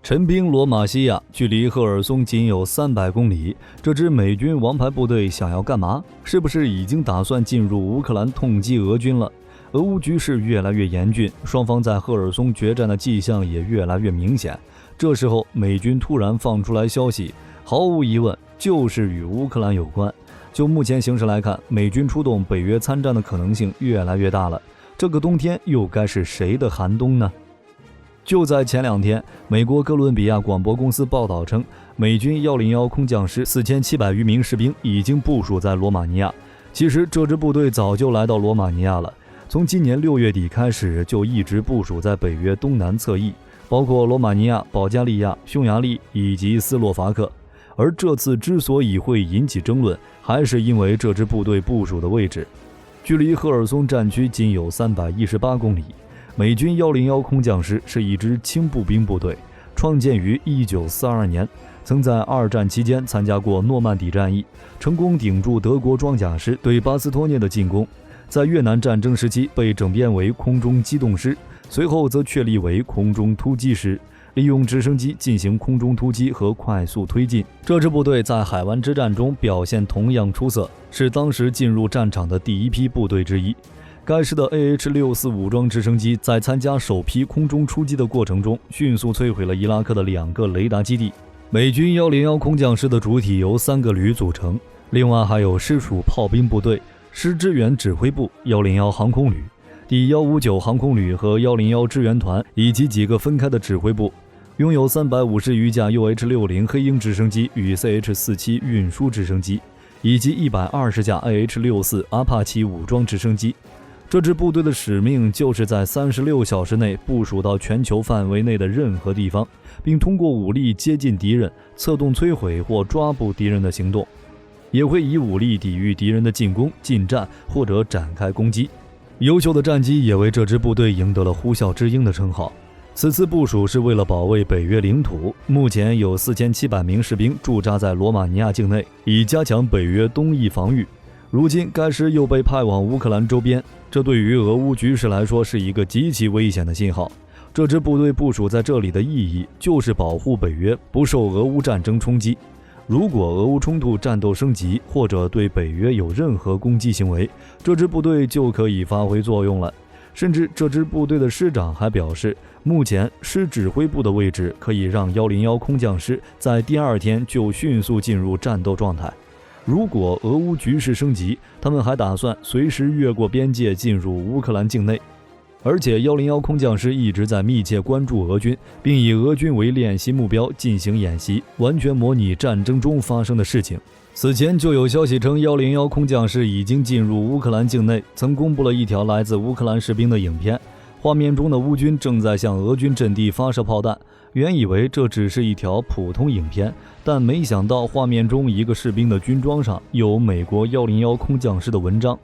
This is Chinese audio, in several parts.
陈兵罗马西亚距离赫尔松仅有300公里，这支美军王牌部队想要干嘛？是不是已经打算进入乌克兰痛击俄军了？俄乌局势越来越严峻，双方在赫尔松决战的迹象也越来越明显。这时候美军突然放出来消息，毫无疑问就是与乌克兰有关。就目前形势来看，美军出动北约参战的可能性越来越大了。这个冬天又该是谁的寒冬呢？就在前2天，美国哥伦比亚广播公司报道称，美军101空降师4700余名士兵已经部署在罗马尼亚。其实这支部队早就来到罗马尼亚了，从今年6月底开始就一直部署在北约东南侧翼，包括罗马尼亚、保加利亚、匈牙利以及斯洛伐克。而这次之所以会引起争论，还是因为这支部队部署的位置，距离赫尔松战区仅有318公里。美军101空降师是一支轻步兵部队，创建于1942年，曾在2战期间参加过诺曼底战役，成功顶住德国装甲师对巴斯托涅的进攻。在越南战争时期被整编为空中机动师，随后则确立为空中突击师，利用直升机进行空中突击和快速推进。这支部队在海湾之战中表现同样出色，是当时进入战场的第一批部队之一。该师的 AH-64 武装直升机在参加首批空中出击的过程中，迅速摧毁了伊拉克的2个雷达基地。美军101空降师的主体由3个旅组成，另外还有师属炮兵部队、师支援指挥部、101航空旅、第159航空旅和101支援团，以及几个分开的指挥部。拥有350余架 UH-60 黑鹰直升机与 CH-47 运输直升机，以及120架 AH-64 阿帕奇武装直升机。这支部队的使命就是在36小时内部署到全球范围内的任何地方，并通过武力接近敌人，策动摧毁或抓捕敌人的行动，也会以武力抵御敌人的进攻、进战或者展开攻击。优秀的战绩也为这支部队赢得了呼啸之鹰的称号。此次部署是为了保卫北约领土，目前有4700名士兵驻扎在罗马尼亚境内，以加强北约东翼防御。如今该师又被派往乌克兰周边，这对于俄乌局势来说是一个极其危险的信号。这支部队部署在这里的意义就是保护北约不受俄乌战争冲击。如果俄乌冲突战斗升级，或者对北约有任何攻击行为，这支部队就可以发挥作用了。甚至这支部队的师长还表示，目前师指挥部的位置可以让101空降师在第2天就迅速进入战斗状态。如果俄乌局势升级，他们还打算随时越过边界进入乌克兰境内。而且101空降师一直在密切关注俄军，并以俄军为练习目标进行演习，完全模拟战争中发生的事情。此前就有消息称101空降师已经进入乌克兰境内，曾公布了一条来自乌克兰士兵的影片，画面中的乌军正在向俄军阵地发射炮弹。原以为这只是一条普通影片，但没想到画面中一个士兵的军装上有美国101空降师的文章。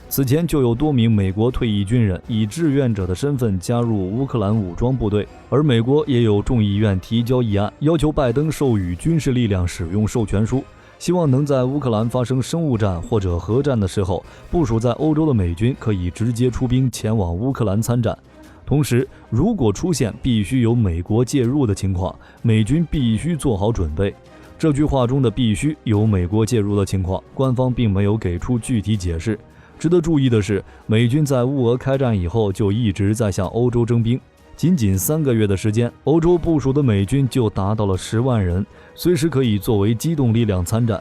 此前就有多名美国退役军人以志愿者的身份加入乌克兰武装部队，而美国也有众议院提交议案，要求拜登授予军事力量使用授权书，希望能在乌克兰发生生物战或者核战的时候，部署在欧洲的美军可以直接出兵前往乌克兰参战。同时，如果出现必须由美国介入的情况，美军必须做好准备。这句话中的必须由美国介入的情况，官方并没有给出具体解释。值得注意的是，美军在乌俄开战以后就一直在向欧洲征兵，仅仅3个月的时间，欧洲部署的美军就达到了10万人，随时可以作为机动力量参战。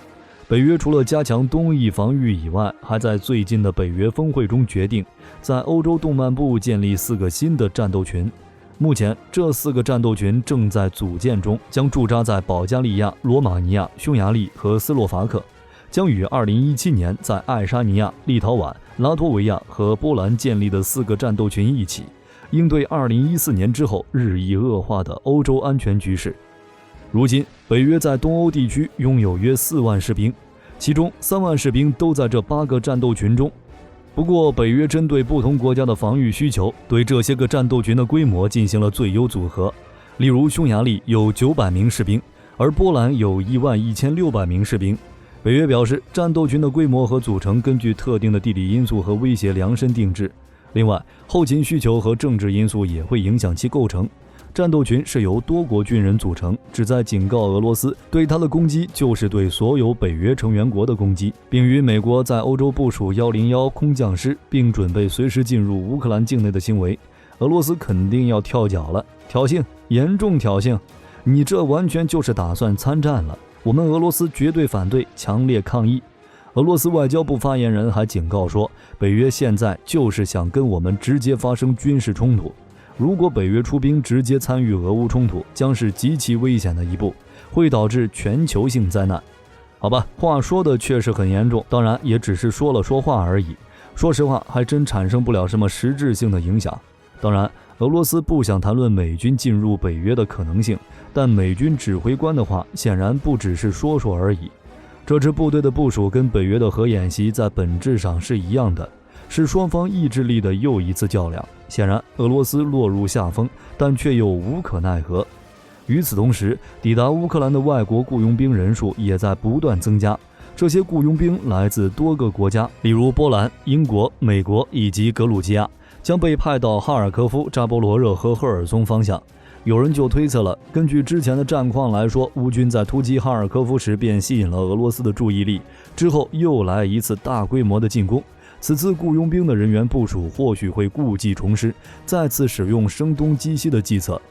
北约除了加强东翼防御以外，还在最近的北约峰会中决定，在欧洲东南部建立4个新的战斗群。目前这4个战斗群正在组建中，将驻扎在保加利亚、罗马尼亚、匈牙利和斯洛伐克，将与2017年在爱沙尼亚、立陶宛、拉脱维亚和波兰建立的4个战斗群一起，应对2014年之后日益恶化的欧洲安全局势。如今，北约在东欧地区拥有约4万士兵，其中3万士兵都在这8个战斗群中。不过，北约针对不同国家的防御需求，对这些个战斗群的规模进行了最优组合。例如，匈牙利有900名士兵，而波兰有11600名士兵。北约表示，战斗群的规模和组成根据特定的地理因素和威胁量身定制。另外，后勤需求和政治因素也会影响其构成。战斗群是由多国军人组成，旨在警告俄罗斯，对它的攻击就是对所有北约成员国的攻击，并与美国在欧洲部署101空降师，并准备随时进入乌克兰境内的行为。俄罗斯肯定要跳脚了，挑衅，严重挑衅！你这完全就是打算参战了，我们俄罗斯绝对反对，强烈抗议。俄罗斯外交部发言人还警告说，北约现在就是想跟我们直接发生军事冲突。如果北约出兵直接参与俄乌冲突，将是极其危险的一步，会导致全球性灾难。好吧，话说的确实很严重，当然也只是说了说话而已。说实话，还真产生不了什么实质性的影响。当然，俄罗斯不想谈论美军进入北约的可能性，但美军指挥官的话显然不只是说说而已。这支部队的部署跟北约的核演习在本质上是一样的，是双方意志力的又一次较量。显然，俄罗斯落入下风，但却又无可奈何。与此同时，抵达乌克兰的外国雇佣兵人数也在不断增加。这些雇佣兵来自多个国家，例如波兰、英国、美国以及格鲁吉亚，将被派到哈尔科夫、扎波罗热和赫尔松方向。有人就推测了，根据之前的战况来说，乌军在突击哈尔科夫时便吸引了俄罗斯的注意力，之后又来一次大规模的进攻。此次雇佣兵的人员部署或许会故技重施，再次使用声东击西的计策。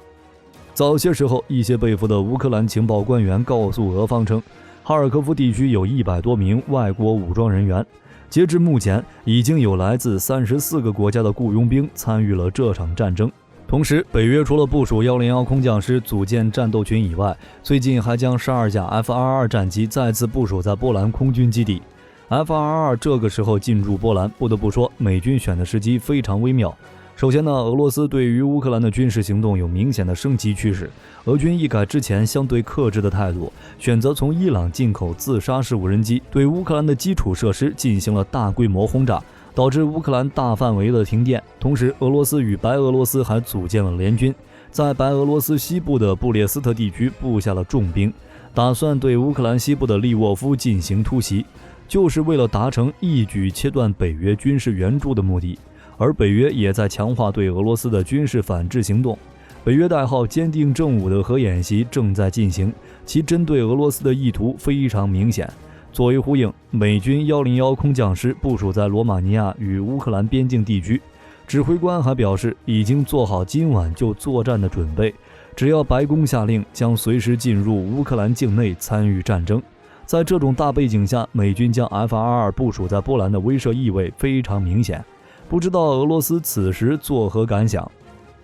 早些时候，一些被俘的乌克兰情报官员告诉俄方称，哈尔科夫地区有100多名外国武装人员。截至目前，已经有来自34个国家的雇佣兵参与了这场战争。同时，北约除了部署101空降师组建战斗群以外，最近还将12架 F-22战机再次部署在波兰空军基地。F-22这个时候进入波兰，不得不说，美军选的时机非常微妙。首先呢，俄罗斯对于乌克兰的军事行动有明显的升级趋势。俄军一改之前相对克制的态度，选择从伊朗进口自杀式无人机，对乌克兰的基础设施进行了大规模轰炸，导致乌克兰大范围的停电。同时，俄罗斯与白俄罗斯还组建了联军，在白俄罗斯西部的布列斯特地区布下了重兵，打算对乌克兰西部的利沃夫进行突袭，就是为了达成一举切断北约军事援助的目的。而北约也在强化对俄罗斯的军事反制行动。北约代号坚定正午的核演习正在进行，其针对俄罗斯的意图非常明显。作为呼应，美军101空降师部署在罗马尼亚与乌克兰边境地区。指挥官还表示，已经做好今晚就作战的准备，只要白宫下令，将随时进入乌克兰境内参与战争。在这种大背景下，美军将 F-22部署在波兰的威慑意味非常明显。不知道俄罗斯此时作何感想？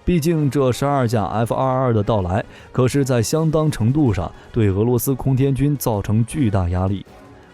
毕竟这12架 F-22的到来，可是在相当程度上对俄罗斯空天军造成巨大压力。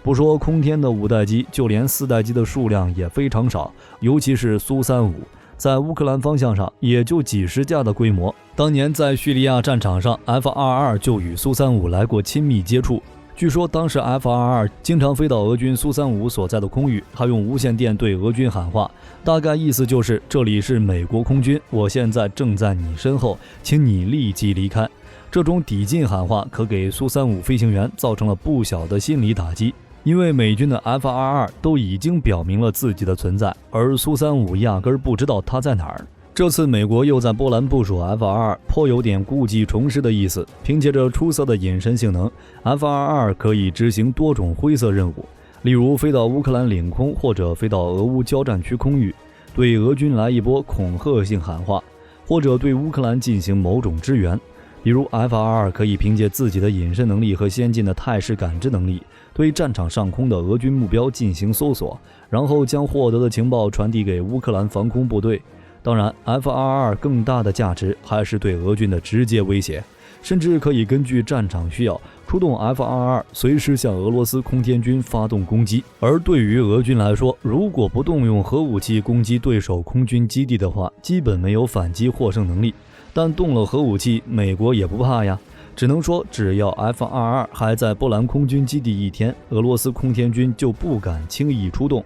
不说空天的5代机，就连4代机的数量也非常少，尤其是苏35，在乌克兰方向上也就几十架的规模。当年在叙利亚战场上 ，F-22就与苏35来过亲密接触。据说当时 F-22经常飞到俄军苏35所在的空域，还用无线电对俄军喊话，大概意思就是这里是美国空军，我现在正在你身后，请你立即离开。这种抵近喊话可给苏35飞行员造成了不小的心理打击，因为美军的 F-22都已经表明了自己的存在，而苏35压根儿不知道它在哪儿。这次美国又在波兰部署 F-22，颇有点故技重施的意思。凭借着出色的隐身性能， F-22可以执行多种灰色任务，例如飞到乌克兰领空或者飞到俄乌交战区空域，对俄军来一波恐吓性喊话，或者对乌克兰进行某种支援。比如 F-22可以凭借自己的隐身能力和先进的态势感知能力，对战场上空的俄军目标进行搜索，然后将获得的情报传递给乌克兰防空部队。当然 F-22更大的价值还是对俄军的直接威胁，甚至可以根据战场需要出动 F-22随时向俄罗斯空天军发动攻击。而对于俄军来说，如果不动用核武器攻击对手空军基地的话，基本没有反击获胜能力。但动了核武器，美国也不怕呀。只能说，只要 F-22还在波兰空军基地一天，俄罗斯空天军就不敢轻易出动。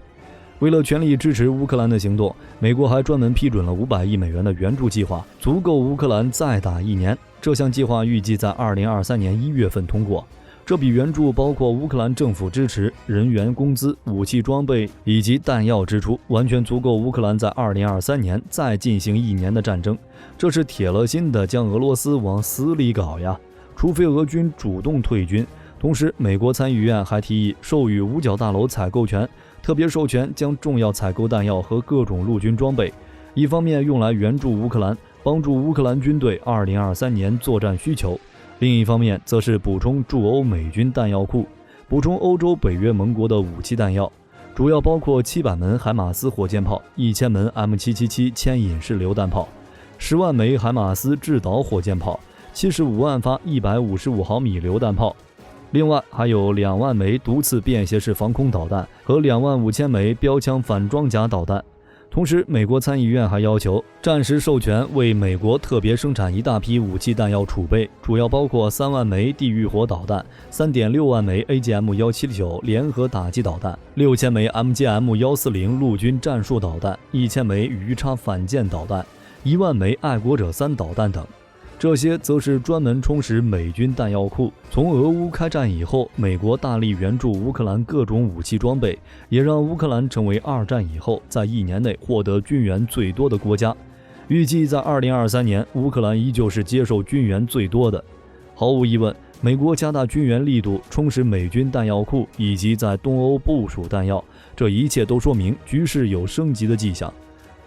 为了全力支持乌克兰的行动，美国还专门批准了500亿美元的援助计划，足够乌克兰再打1年。这项计划预计在2023年1月份通过。这笔援助包括乌克兰政府支持、人员工资、武器装备以及弹药支出，完全足够乌克兰在2023年再进行1年的战争。这是铁了心的将俄罗斯往死里搞呀！除非俄军主动退军。同时，美国参议院还提议授予五角大楼采购权，特别授权将重要采购弹药和各种陆军装备，一方面用来援助乌克兰，帮助乌克兰军队2023年作战需求。另一方面，则是补充驻欧美军弹药库，补充欧洲北约盟国的武器弹药，主要包括700门海马斯火箭炮、1000门 M777 牵引式榴弹炮、10万枚海马斯制导火箭炮、75万发155毫米榴弹炮。另外还有2万枚毒刺便携式防空导弹和25000枚标枪反装甲导弹。同时，美国参议院还要求暂时授权为美国特别生产一大批武器弹药储备，主要包括3万枚地狱火导弹、3.6万枚 AGM-179 联合打击导弹、6000枚 MGM-140 陆军战术导弹、1000枚鱼叉反舰导弹、1万枚爱国者3导弹等。这些则是专门充实美军弹药库。从俄乌开战以后，美国大力援助乌克兰各种武器装备，也让乌克兰成为2战以后在1年内获得军援最多的国家。预计在2023年，乌克兰依旧是接受军援最多的。毫无疑问，美国加大军援力度，充实美军弹药库，以及在东欧部署弹药，这一切都说明局势有升级的迹象。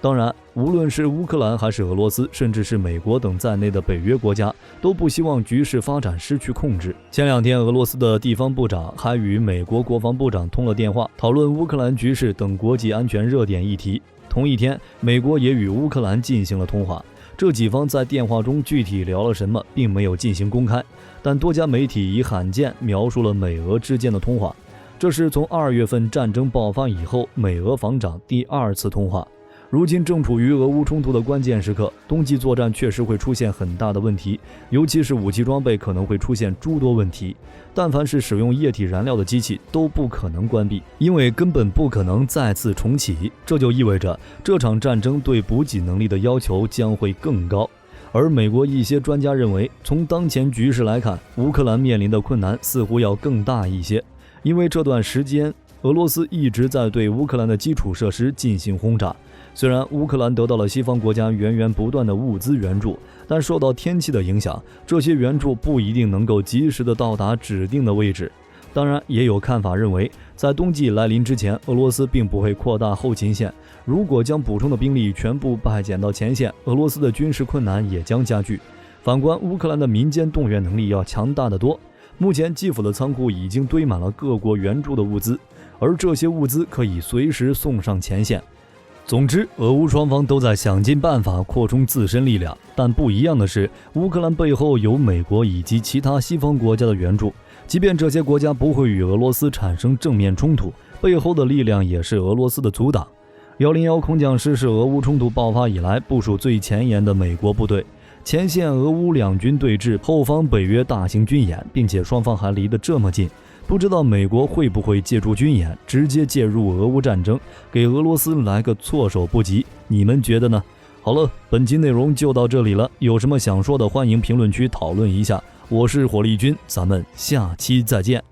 当然，无论是乌克兰还是俄罗斯，甚至是美国等在内的北约国家，都不希望局势发展失去控制。前2天，俄罗斯的地方部长还与美国国防部长通了电话，讨论乌克兰局势等国际安全热点议题。同一天，美国也与乌克兰进行了通话。这几方在电话中具体聊了什么，并没有进行公开，但多家媒体以罕见描述了美俄之间的通话。这是从2月份战争爆发以后，美俄防长第2次通话。如今正处于俄乌冲突的关键时刻，冬季作战确实会出现很大的问题，尤其是武器装备可能会出现诸多问题。但凡是使用液体燃料的机器都不可能关闭，因为根本不可能再次重启。这就意味着这场战争对补给能力的要求将会更高。而美国一些专家认为，从当前局势来看，乌克兰面临的困难似乎要更大一些，因为这段时间俄罗斯一直在对乌克兰的基础设施进行轰炸。虽然乌克兰得到了西方国家源源不断的物资援助，但受到天气的影响，这些援助不一定能够及时的到达指定的位置。当然，也有看法认为，在冬季来临之前，俄罗斯并不会扩大后勤线。如果将补充的兵力全部派遣到前线，俄罗斯的军事困难也将加剧。反观乌克兰的民间动员能力要强大得多。目前基辅的仓库已经堆满了各国援助的物资，而这些物资可以随时送上前线。总之，俄乌双方都在想尽办法扩充自身力量，但不一样的是，乌克兰背后有美国以及其他西方国家的援助，即便这些国家不会与俄罗斯产生正面冲突，背后的力量也是俄罗斯的阻挡。101空降师是俄乌冲突爆发以来部署最前沿的美国部队，前线俄乌两军对峙，后方北约大型军演，并且双方还离得这么近。不知道美国会不会借助军演直接介入俄乌战争，给俄罗斯来个措手不及？你们觉得呢？好了，本期内容就到这里了，有什么想说的欢迎评论区讨论一下。我是火力军，咱们下期再见。